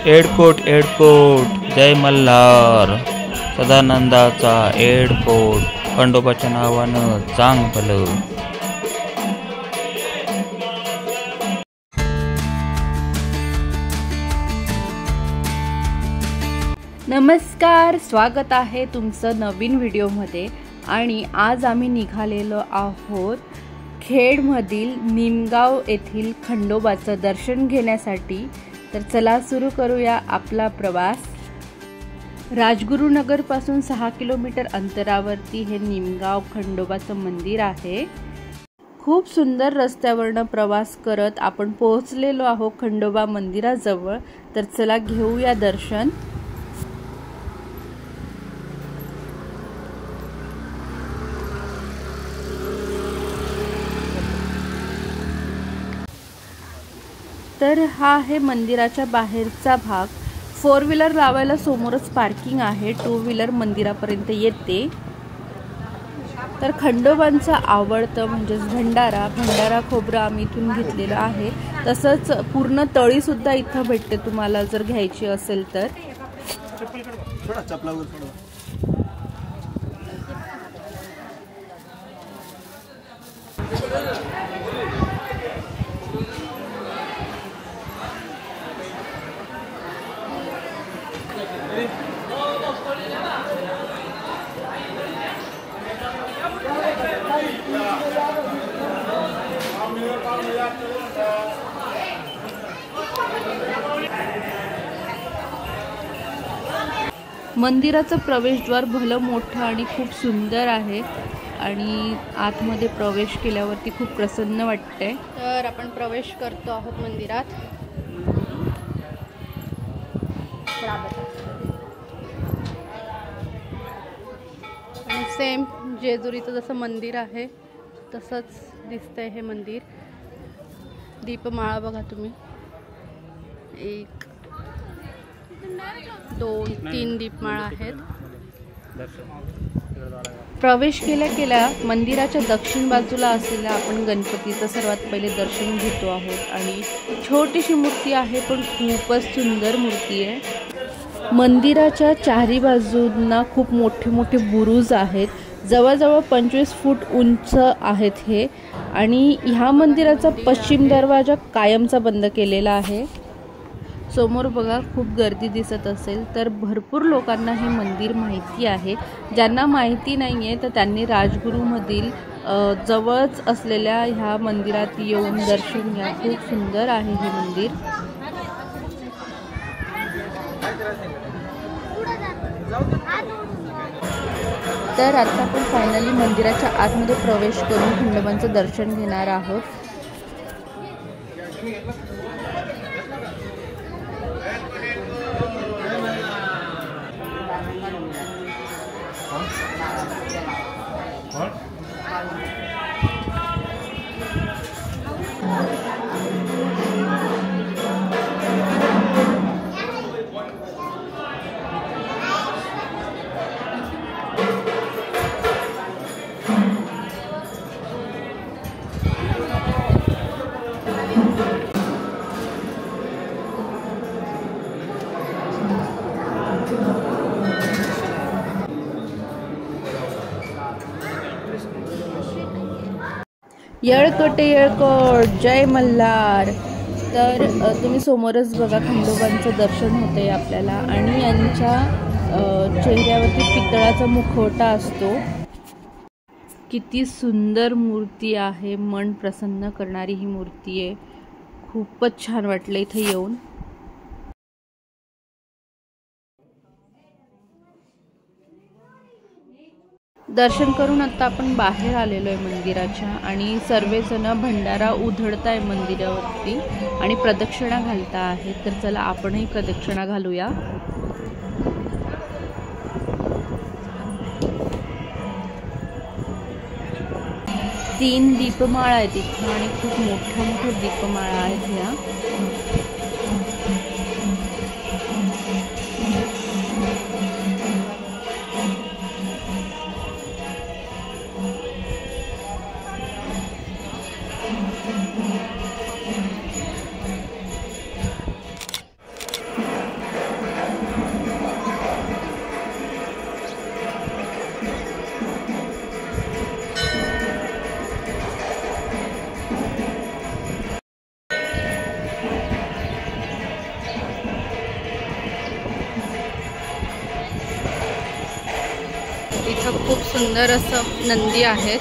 एडपोट एडपोट जय मल्हार सदानंदाचा एडपोट खंडोबाच्या नावानं चांग भलं. नमस्कार, स्वागत आहे तुमचं नवीन व्हिडिओमध्ये. आणि आज आम्ही निघालेलो आहोत खेडमधील निमगाव येथील खंडोबाचं दर्शन घेण्यासाठी. तर चला सुरू करूया आपला प्रवास. राजगुरुनगरपासून 6 किलोमीटर अंतरावरती हे निमगाव खंडोबाचं मंदिर आहे. खूप सुंदर रस्त्यावरनं प्रवास करत आपण पोहोचलेलो आहोत खंडोबा मंदिराजवळ. तर चला घेऊया दर्शन. तर हा आहे मंदिराच्या बाहेरचा भाग. 4 व्हीलर लावायला समोरच पार्किंग आहे. 2 व्हीलर मंदिरापर्यंत येते. तर खंडोबांचा आवडतं म्हणजेच भंडारा खोबरं आम्ही इथून घेतलेलं आहे. तसंच पूर्ण तळी सुद्धा इथं भेटते तुम्हाला जर घ्यायची असेल तर. मंदिराचं प्रवेशद्वार भलं मोठं आणि खूप सुंदर आहे आणि आतमध्ये प्रवेश केल्यावरती खूप प्रसन्न वाटते. तर आपण प्रवेश करतो आहोत मंदिरात. आणि सेम जेजुरीचं जसं मंदिर आहे तसंच दिसतंय हे मंदिर. दीपमाळा बघा तुम्ही, 1 2 3 दीपमाळा आहेत. प्रवेश केल्या मंदिराच्या दक्षिण बाजूला असलेल्या आपण गणपतीचं सर्वात पहिले दर्शन घेतो आहोत. आणि छोटीशी मूर्ती आहे पण खूपच सुंदर मूर्ती आहे. मंदिराच्या चारी बाजूंना खूप मोठे मोठे बुरुज आहेत. जवळजवळ 25 फूट उंच आहेत हे. आणि ह्या मंदिराचा पश्चिम दरवाजा कायमचा बंद केलेला आहे. समोर बघा खूप गर्दी दिसत असेल तर भरपूर लोकांना हे मंदिर माहिती आहे. ज्यांना माहिती नाही आहे तर त्यांनी राजगुरूमधील जवळच असलेल्या ह्या मंदिरात येऊन दर्शन घ्या. खूप सुंदर आहे हे मंदिर. तर आता आपण फायनली मंदिराच्या आतमध्ये प्रवेश करून खंडोबांचं दर्शन घेणार आहोत. येळकोटे येळकोट जय मल्हार. तर तुम्ही समोरच बघा खंडोबांचं दर्शन होते आपल्याला. आणि यांच्या चेहऱ्यावरती पितळाचा मुखवटा असतो. किती सुंदर मूर्ती आहे. मन प्रसन्न करणारी ही मूर्ती आहे. खूपच छान वाटलं इथे येऊन. दर्शन करून आता आपण बाहेर आलेलो आहे मंदिराच्या. आणि सर्वजण भंडारा उधळताय मंदिरावरती आणि प्रदक्षिणा घालता आहेत. तर चला आपणही प्रदक्षिणा घालूया. तीन दीपमाळा आहेत इथं आणि खूप मोठ्या मोठ्या दीपमाळा आहेत ह्या. इथं खूप सुंदर असं नंदी आहेत.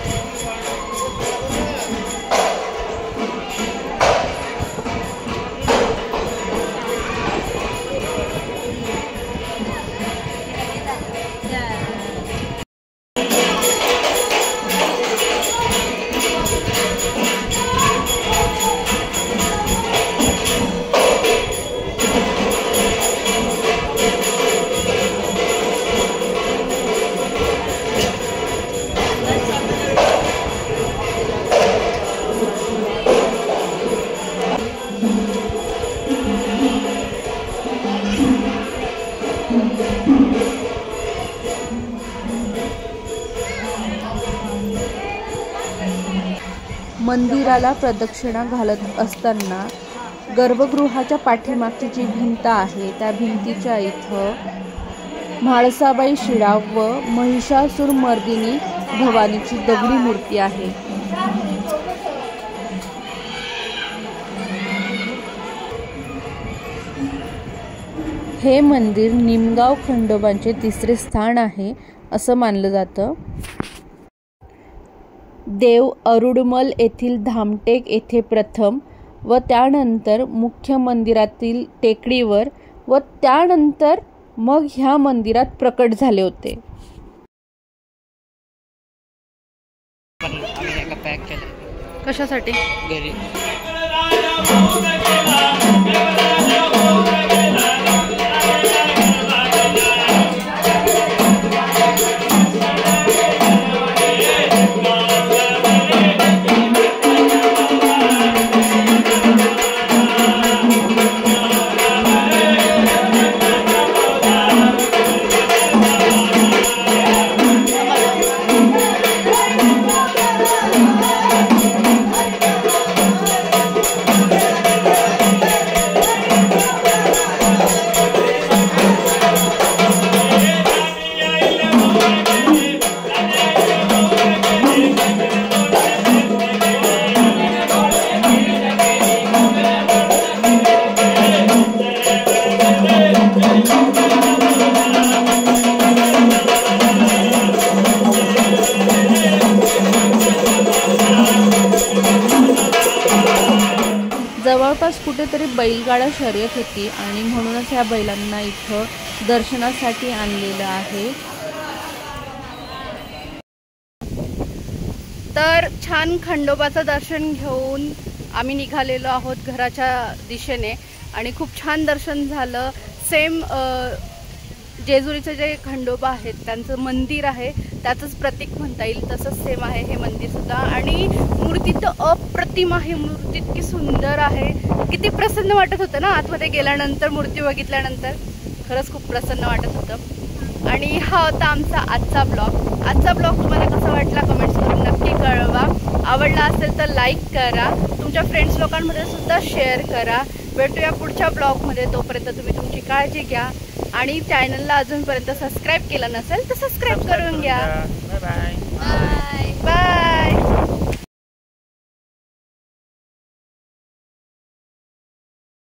मंदिराला प्रदक्षिणा घालत असताना गर्भगृहाच्या पाठीमागची जी भिंत आहे त्या भिंतीच्या इथं म्हाळसाबाई शिळा व महिषासुरमर्दिनी भवानीची दगडी मूर्ती आहे. हे मंदिर निमगाव खंडोबांचे तिसरे स्थान आहे असं मानलं जातं. देव अरुडमल येथील धामटेक येथे प्रथम व त्यानंतर मुख्य मंदिरातील टेकडीवर व त्यानंतर मग ह्या मंदिरात प्रकट झाले होते. कशासाठी? घरी. जवळपास कुठेतरी बैलगाडा शर्यत होती आणि म्हणूनच ह्या बैलांना इथं दर्शनासाठी आणलेलं आहे. तर छान खंडोबाचं दर्शन घेऊन आम्ही निघालेलो आहोत घराच्या दिशेने आणि खूप छान दर्शन झालं. सेम जेजुरीचे जे खंडोबा आहेत त्यांचं मंदिर आहे त्याचंच प्रतीक म्हणता येईल तसंच सेम आहे हे मंदिर सुद्धा. आणि मूर्ती तर अप्रतिम आहे. मूर्ती इतकी सुंदर आहे. किती प्रसन्न वाटत होतं ना आतमध्ये गेल्यानंतर मूर्ती बघितल्यानंतर. खरंच खूप प्रसन्न वाटत होतं. आणि हा होता आमचा आजचा ब्लॉग. आजचा ब्लॉग तुम्हाला कसा वाटला कमेंट्स करून नक्की कळवा. आवडला असेल तर लाईक करा. तुमच्या फ्रेंड्स लोकांमध्ये सुद्धा शेअर करा. भेटूया पुढच्या ब्लॉगमध्ये. तोपर्यंत तुम्ही तुमची काळजी घ्या आणि चॅनलला अजूनपर्यंत सबस्क्राईब केलं नसेल तर सबस्क्राईब करून घ्या. Bye bye.